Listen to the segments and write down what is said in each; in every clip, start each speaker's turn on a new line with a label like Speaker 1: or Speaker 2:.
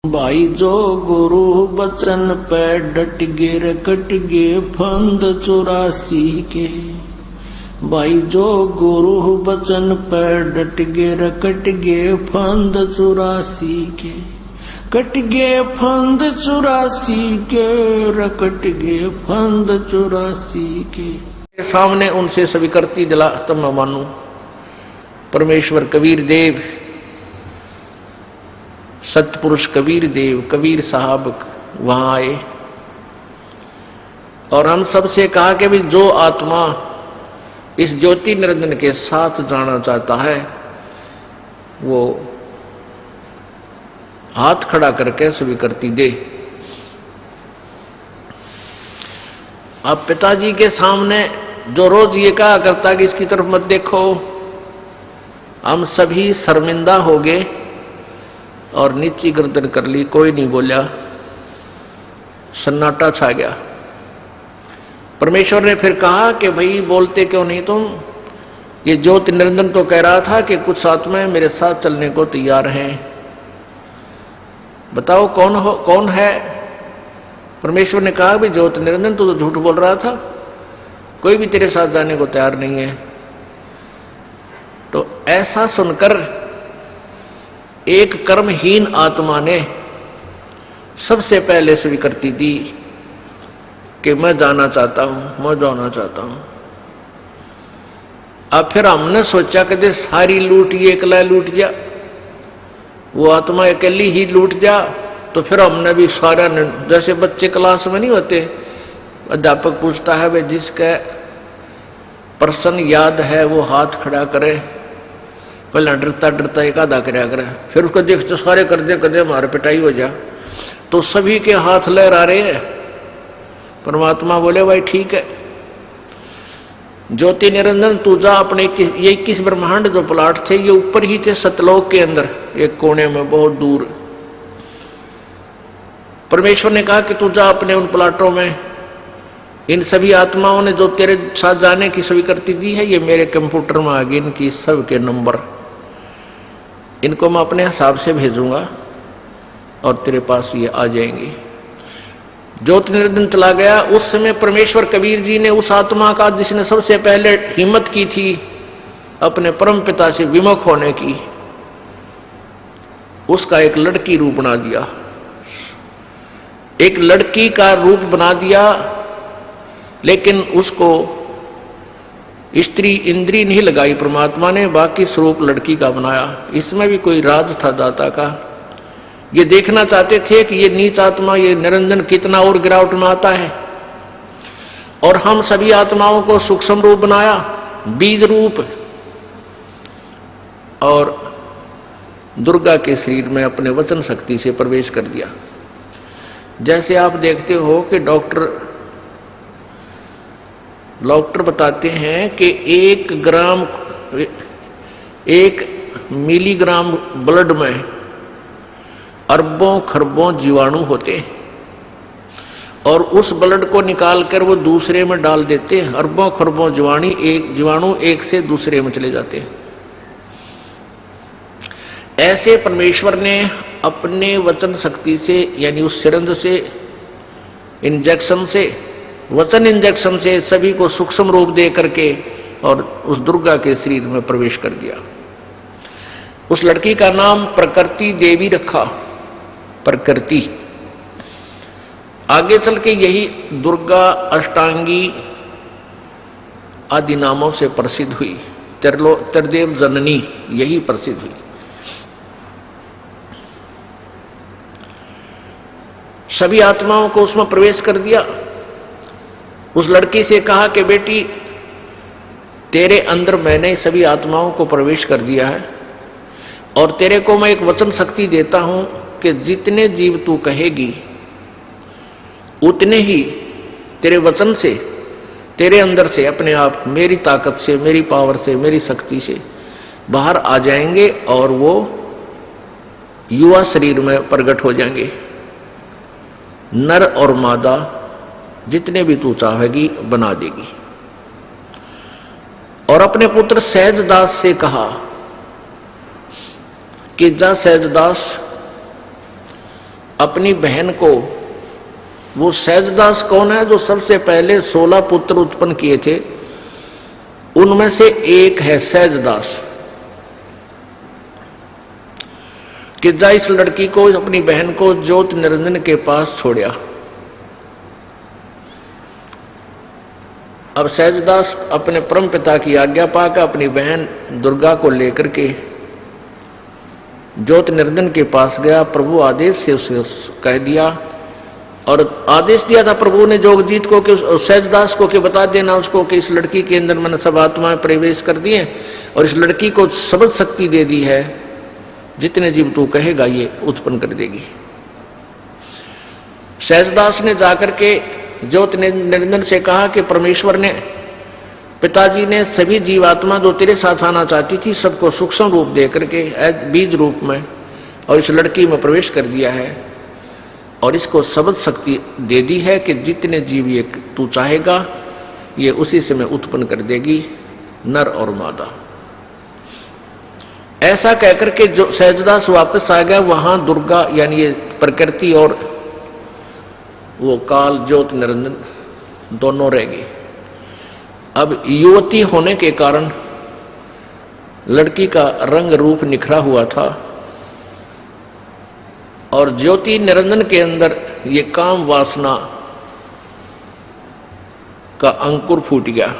Speaker 1: भाई जो गुरु बचन पे डट गे रकट गे फंद 84 के। भाई जो गुरु बचन पे डट गे रकट गे फंद 84 के। कट गे फंद 84 के, रकट गे फंद 84 के। सामने उनसे स्वीकृति दिला तब मैं मानू। परमेश्वर कबीर देव, सतपुरुष कबीर देव, कबीर साहब वहां आए और हम सबसे कहा कि भी जो आत्मा इस ज्योति निरंजन के साथ जाना चाहता है वो हाथ खड़ा करके स्वीकृति दे। अब पिताजी के सामने जो रोज ये कहा करता कि इसकी तरफ मत देखो, हम सभी शर्मिंदा हो गए और नीची गर्दन कर ली, कोई नहीं बोला, सन्नाटा छा गया। परमेश्वर ने फिर कहा कि भाई बोलते क्यों नहीं तुम? ये ज्योति निरंजन तो कह रहा था कि कुछ आत्माएं मेरे साथ चलने को तैयार हैं, बताओ कौन है? परमेश्वर ने कहा भी ज्योति निरंजन तो झूठ बोल रहा था, कोई भी तेरे साथ जाने को तैयार नहीं है। तो ऐसा सुनकर एक कर्महीन आत्मा ने सबसे पहले स्वीकृति दी कि मैं जाना चाहता हूं, मैं जाना चाहता हूं। अब फिर हमने सोचा कि सारी लूट ये अकेला लूट जा, वो आत्मा अकेली ही लूट जा। तो फिर हमने भी सारा, जैसे बच्चे क्लास में नहीं होते, अध्यापक पूछता है भाई जिसका प्रश्न याद है वो हाथ खड़ा करे, पहले डरता डरता एक आधा कराया करे, फिर उसको देखते सारे कर दे हमारे पिटाई हो जा। तो सभी के हाथ लहरा रहे हैं। परमात्मा बोले भाई ठीक है, ज्योति निरंजन तू जा अपने ये 21 ब्रह्मांड जो प्लाट थे ये ऊपर ही थे सतलोक के अंदर एक कोने में बहुत दूर। परमेश्वर ने कहा कि तू जा अपने उन प्लाटों में। इन सभी आत्माओं ने जो तेरे साथ जाने की स्वीकृति दी है ये मेरे कंप्यूटर में आ गई, इनकी सब के नंबर, इनको मैं अपने हिसाब से भेजूंगा और तेरे पास ये आ जाएंगे। ज्योति निरंजन चला गया। उस समय परमेश्वर कबीर जी ने उस आत्मा का जिसने सबसे पहले हिम्मत की थी अपने परम पिता से विमुख होने की, उसका एक लड़की रूप बना दिया, एक लड़की का रूप बना दिया। लेकिन उसको स्त्री इंद्री नहीं लगाई परमात्मा ने, बाकी स्वरूप लड़की का बनाया। इसमें भी कोई राज था दाता का। ये देखना चाहते थे कि ये नीच आत्मा, ये निरंजन कितना और गिरावट में आता है। और हम सभी आत्माओं को सूक्ष्म रूप बनाया, बीज रूप, और दुर्गा के शरीर में अपने वचन शक्ति से प्रवेश कर दिया। जैसे आप देखते हो कि डॉक्टर बताते हैं कि 1 मिलीग्राम ब्लड में अरबों खरबों जीवाणु होते हैं और उस ब्लड को निकालकर वो दूसरे में डाल देते हैं। अरबों खरबों जीवाणु एक से दूसरे में चले जाते हैं। ऐसे परमेश्वर ने अपने वचन शक्ति से, यानी उस सिरंज से, इंजेक्शन से, वचन इंजेक्शन से सभी को सूक्ष्म रूप दे करके और उस दुर्गा के शरीर में प्रवेश कर दिया। उस लड़की का नाम प्रकृति देवी रखा, प्रकृति। आगे चल के यही दुर्गा, अष्टांगी आदि नामों से प्रसिद्ध हुई। त्रिदेव जननी यही प्रसिद्ध हुई। सभी आत्माओं को उसमें प्रवेश कर दिया। उस लड़की से कहा कि बेटी तेरे अंदर मैंने सभी आत्माओं को प्रवेश कर दिया है और तेरे को मैं एक वचन शक्ति देता हूं कि जितने जीव तू कहेगी उतने ही तेरे वचन से, तेरे अंदर से अपने आप मेरी ताकत से, मेरी पावर से, मेरी शक्ति से बाहर आ जाएंगे और वो युवा शरीर में प्रकट हो जाएंगे। नर और मादा जितने भी तू चाहेगी बना देगी। और अपने पुत्र सहजदास से कहा कि जा सहजदास अपनी बहन को, वो सहजदास कौन है? जो सबसे पहले 16 पुत्र उत्पन्न किए थे, उनमें से एक है सहजदास। कि जा इस लड़की को, अपनी बहन को ज्योत निरंजन के पास छोड़ा। अब सहजदास अपने परम पिता की आज्ञा पाकर अपनी बहन दुर्गा को लेकर के ज्योत निरंजन के पास गया। प्रभु आदेश से उसे कह दिया, और आदेश दिया था प्रभु ने जोगजीत को कि सहजदास को कि बता देना उसको कि इस लड़की के अंदर मैंने सब आत्माएं प्रवेश कर दी हैं और इस लड़की को समझ शक्ति दे दी है, जितने जीव तू कहेगा ये उत्पन्न कर देगी। सहजदास ने जाकर के ज्योत निरंजन से कहा कि परमेश्वर ने, पिताजी ने सभी जीवात्मा जो तेरे साथ आना चाहती थी सबको सूक्ष्म रूप दे करके बीज रूप में और इस लड़की में प्रवेश कर दिया है और इसको समझ शक्ति दे दी है कि जितने जीव ये तू चाहेगा ये उसी से मैं उत्पन्न कर देगी, नर और मादा। ऐसा कहकर के जो सहजदास वापस आ गया, वहां दुर्गा यानी ये प्रकृति और वो काल ज्योत निरंजन दोनों रह गए। अब युवती होने के कारण लड़की का रंग रूप निखरा हुआ था और ज्योति निरंजन के अंदर ये काम वासना का अंकुर फूट गया।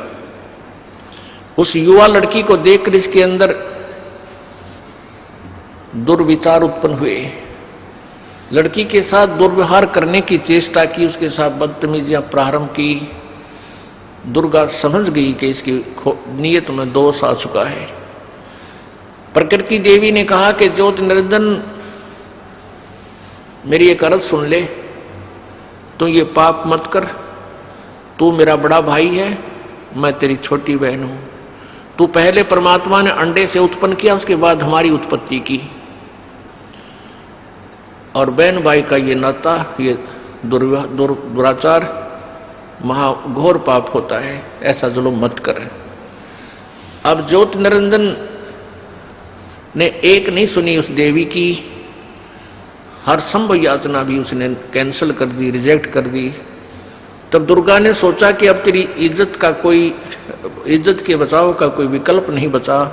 Speaker 1: उस युवा लड़की को देखकर इसके अंदर दुर्विचार उत्पन्न हुए। लड़की के साथ दुर्व्यवहार करने की चेष्टा की, उसके साथ बदतमीजियां प्रारंभ की। दुर्गा समझ गई कि इसकी नियत में दोष आ चुका है। प्रकृति देवी ने कहा कि ज्योत निरंजन मेरी एक अर्ज सुन ले, तू ये पाप मत कर, तू मेरा बड़ा भाई है, मैं तेरी छोटी बहन हूं। तू पहले परमात्मा ने अंडे से उत्पन्न किया, उसके बाद हमारी उत्पत्ति की, और बहन भाई का ये नाता, ये दुराचार महाघोर पाप होता है, ऐसा जुल्म मत कर। अब ज्योत निरंजन ने एक नहीं सुनी उस देवी की, हर संभव याचना भी उसने कैंसिल कर दी, रिजेक्ट कर दी। तब दुर्गा ने सोचा कि अब तेरी इज्जत के बचाव का कोई विकल्प नहीं बचा।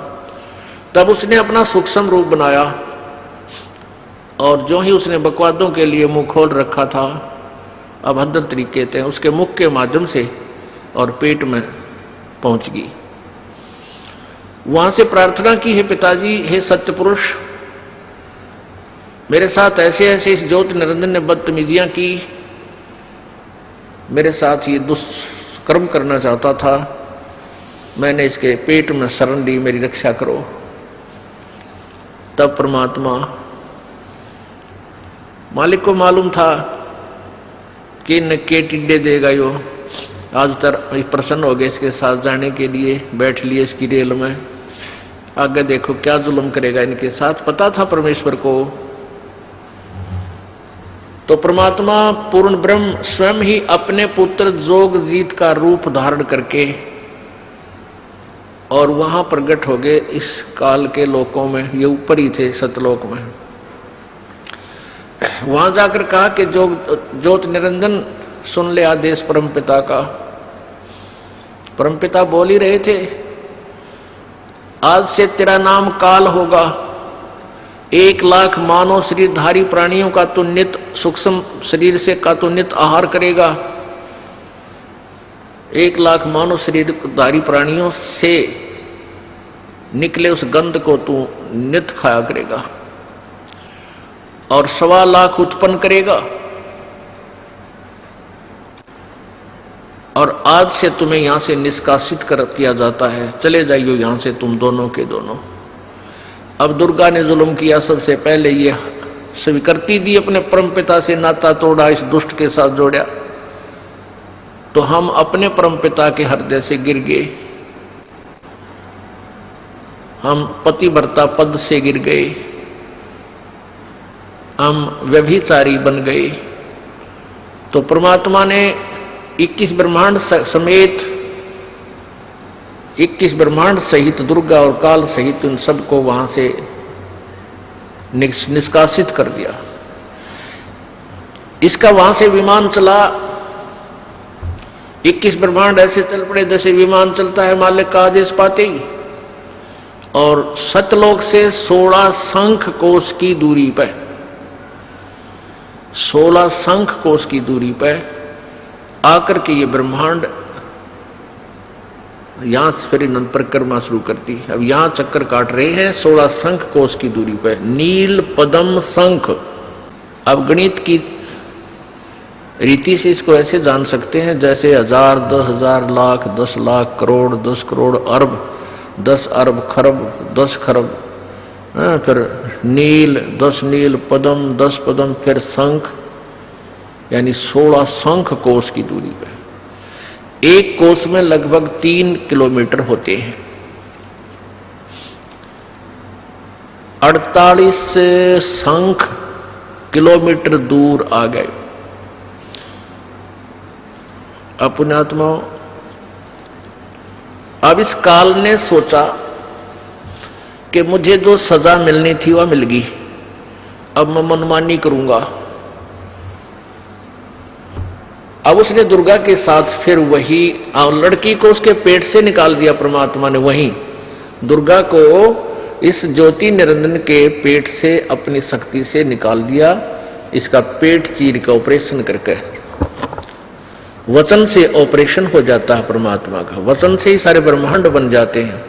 Speaker 1: तब उसने अपना सूक्ष्म रूप बनाया और जो ही उसने बकवादों के लिए मुंह खोल रखा था, अभद्र तरीके थे, उसके मुख के माध्यम से और पेट में पहुंच गई। वहां से प्रार्थना की, हे पिताजी, हे सत्य पुरुष, मेरे साथ ऐसे ऐसे इस ज्योत निरंजन ने बदतमीजियां की, मेरे साथ ये दुष्कर्म करना चाहता था, मैंने इसके पेट में शरण ली, मेरी रक्षा करो। तब परमात्मा मालिक को मालूम था कि न के टिड्डे देगा यो, आज तक प्रसन्न हो गए इसके साथ जाने के लिए, बैठ लिए इसकी रेल में, आगे देखो क्या जुल्म करेगा इनके साथ। पता था परमेश्वर को। तो परमात्मा पूर्ण ब्रह्म स्वयं ही अपने पुत्र जोगजीत का रूप धारण करके और वहां प्रकट हो गए इस काल के लोकों में, ये ऊपर ही थे सतलोक में। वहां जाकर कहा कि ज्योत निरंजन सुन ले आदेश परमपिता का। परमपिता बोल ही रहे थे, आज से तेरा नाम काल होगा, 1,00,000 मानव शरीरधारी प्राणियों का तो नित्य सूक्ष्म शरीर से का तो नित्य आहार करेगा, 1,00,000 मानव शरीरधारी प्राणियों से निकले उस गंध को तू नित्य खाया करेगा और 1,25,000 उत्पन्न करेगा। और आज से तुम्हें यहां से निष्कासित किया जाता है, चले जाइयो यहां से तुम दोनों के दोनों। अब दुर्गा ने जुल्म किया, सबसे पहले ये स्वीकृति दी, अपने परमपिता से नाता तोड़ा, इस दुष्ट के साथ जोड़ा, तो हम अपने परमपिता के हृदय से गिर गए, हम पतिव्रता पद से गिर गए, हम व्यभिचारी बन गए। तो परमात्मा ने 21 ब्रह्मांड समेत 21 ब्रह्मांड सहित दुर्गा और काल सहित उन सबको वहां से निष्कासित कर दिया। इसका वहां से विमान चला, 21 ब्रह्मांड ऐसे चल पड़े जैसे विमान चलता है मालिक का आदेश पाते ही। और सतलोक से 16 शंख कोश की दूरी पर, 16 शंख कोश की दूरी पर आकर के ये ब्रह्मांड यहां से फिर इन्होंने परिक्रमा शुरू करती। अब यहां चक्कर काट रहे हैं 16 शंख कोश की दूरी पर, नील पद्म शंख। अब गणित की रीति से इसको ऐसे जान सकते हैं जैसे 1000, 10,000, लाख, 10 लाख, करोड़, 10 करोड़, अरब, 10 अरब, खरब, 10 खरब, फिर नील, 10 नील, पद्म, 10 पद्म, फिर शंख, यानी 16 शंख कोश की दूरी पर। एक कोश में लगभग 3 किलोमीटर होते हैं। 48 शंख किलोमीटर दूर आ गए। अपने आत्मा, अब इस काल ने सोचा कि मुझे जो सजा मिलनी थी वह मिल गई, अब मैं मनमानी करूंगा। अब उसने दुर्गा के साथ फिर वही लड़की को उसके पेट से निकाल दिया परमात्मा ने, वहीं दुर्गा को इस ज्योति निरंजन के पेट से अपनी शक्ति से निकाल दिया। इसका पेट चीर का ऑपरेशन करके, वचन से ऑपरेशन हो जाता है परमात्मा का, वचन से ही सारे ब्रह्मांड बन जाते हैं।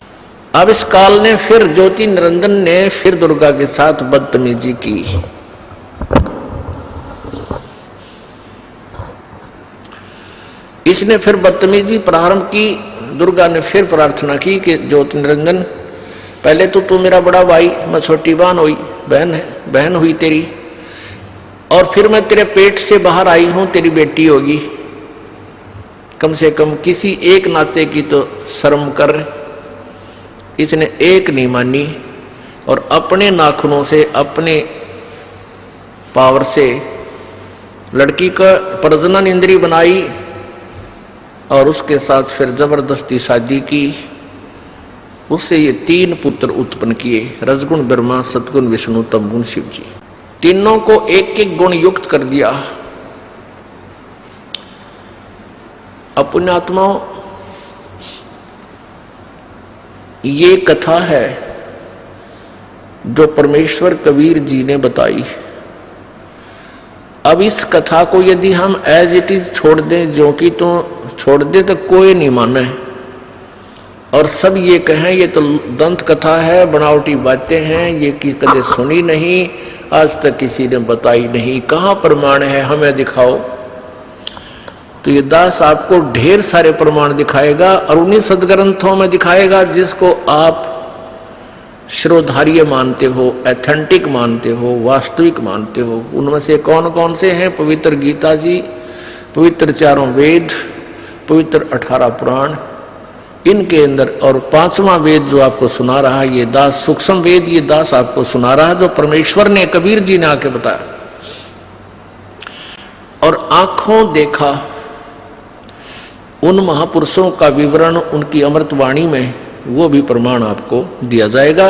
Speaker 1: अब इस काल ने फिर ज्योति निरंजन ने फिर दुर्गा के साथ बदतमीजी की। इसने फिर बदतमीजी प्रारंभ की। दुर्गा ने फिर प्रार्थना की कि ज्योति निरंजन, पहले तो तू मेरा बड़ा भाई, मैं छोटी बहन हुई, बहन हुई तेरी, और फिर मैं तेरे पेट से बाहर आई हूं, तेरी बेटी होगी, कम से कम किसी एक नाते की तो शर्म कर। इसने एक नहीं मानी और अपने नाखूनों से, अपने पावर से लड़की का प्रजनन इंद्री बनाई और उसके साथ फिर जबरदस्ती शादी की। उससे ये 3 पुत्र उत्पन्न किए, रजगुण ब्रह्मा, सतगुण विष्णु, तमगुण शिव जी। तीनों को एक एक गुण युक्त कर दिया। पुण्यात्माओं, ये कथा है जो परमेश्वर कबीर जी ने बताई। अब इस कथा को यदि हम एज इट इज छोड़ दें, जो कि तो छोड़ दे तो कोई नहीं माने, और सब ये कहें ये तो दंत कथा है, बनावटी बातें हैं, ये कि कभी सुनी नहीं, आज तक किसी ने बताई नहीं, कहाँ प्रमाण है, हमें दिखाओ। तो ये दास आपको ढेर सारे प्रमाण दिखाएगा और उन्हीं सदग्रंथों में दिखाएगा जिसको आप श्रोधार्य मानते हो, एथेंटिक मानते हो, वास्तविक मानते हो। उनमें से कौन कौन से हैं? पवित्र गीता जी, पवित्र 4 वेद, पवित्र 18 पुराण, इनके अंदर, और 5वां वेद जो आपको सुना रहा है ये दास, सूक्ष्म वेद ये दास आपको सुना रहा है जो परमेश्वर ने, कबीर जी ने आके बताया। और आंखों देखा उन महापुरुषों का विवरण उनकी अमृत वाणी में, वो भी प्रमाण आपको दिया जाएगा।